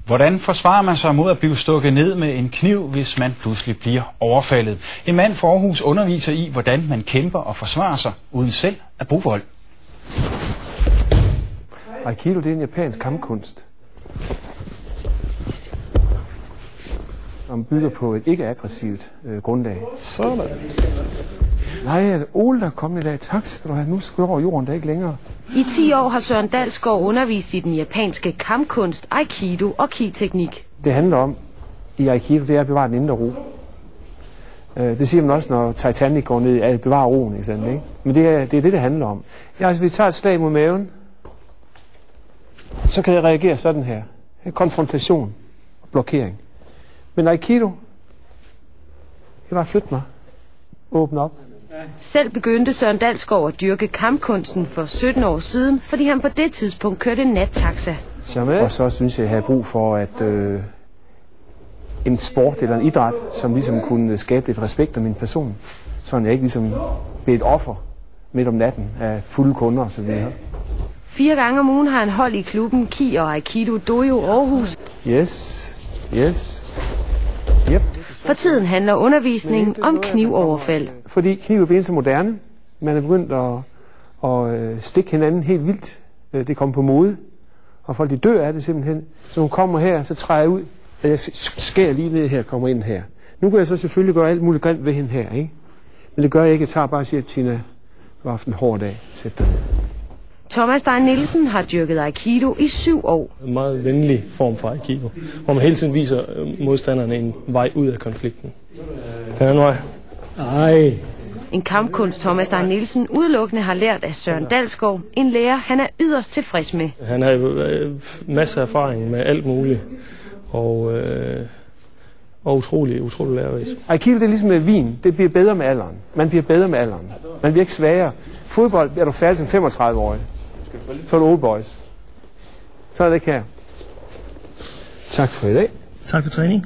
Hvordan forsvarer man sig mod at blive stukket ned med en kniv, hvis man pludselig bliver overfaldet? En mand fra Aarhus underviser i, hvordan man kæmper og forsvarer sig, uden selv at bruge vold. Aikido, det er en japansk kampkunst. Som bygger på et ikke-aggressivt grundlag. Sådan. Nej, er det Ole, der er kommet i dag? Tak skal du have. Nu skal du over jorden, der er ikke længere. I 10 år har Søren Dalsgaard undervist i den japanske kampkunst, Aikido og ki-teknik. Det handler om, i Aikido, det er at bevare den indre ro. Det siger man også, når Titanic går ned, at bevare roen, ikke sandt, ikke? Men det er det handler om. Ja, altså, vi tager et slag mod maven, så kan jeg reagere sådan her. Konfrontation og blokering. Men Aikido, jeg bare flytte mig. Åbne op. Selv begyndte Søren Dalsgaard at dyrke kampkunsten for 17 år siden, fordi han på det tidspunkt kørte nattaxa. Og så synes jeg, at jeg har brug for, at en sport eller en idræt, som ligesom kunne skabe lidt respekt om min person, så jeg ikke ligesom blev et offer midt om natten af fulde kunder og så videre. 4 gange om ugen har han hold i klubben Ki og Aikido Dojo Aarhus. Yes. Yep. For tiden handler undervisningen om knivoverfald. Fordi kniv er blevet så moderne. Man er begyndt at stikke hinanden helt vildt. Det er kommet på mode. Og folk de dør af det simpelthen. Så hun kommer her, så træder jeg ud. Og jeg skærer lige ned her, kommer ind her. Nu kan jeg så selvfølgelig gøre alt muligt grimt ved hende her, ikke? Men det gør jeg ikke. Jeg tager bare og siger, Tina, det var haft en hård dag. Sæt dig ned. Thomas Stein Nielsen har dyrket Aikido i 7 år. En meget venlig form for Aikido, hvor man hele tiden viser modstanderne en vej ud af konflikten. Den anden vej. Ej. En kampkunst Thomas Stein Nielsen udelukkende har lært af Søren Dalsgaard, en lærer han er yderst tilfreds med. Han har masser af erfaring med alt muligt, og utrolig lærerigt. Aikido det er ligesom med vin, det bliver bedre med alderen. Man bliver bedre med alderen. Man bliver ikke svagere. Fodbold er du færdig som 35-årig. Så er du old boys. Så er det ikke her. Tak for i dag. Tak for træning.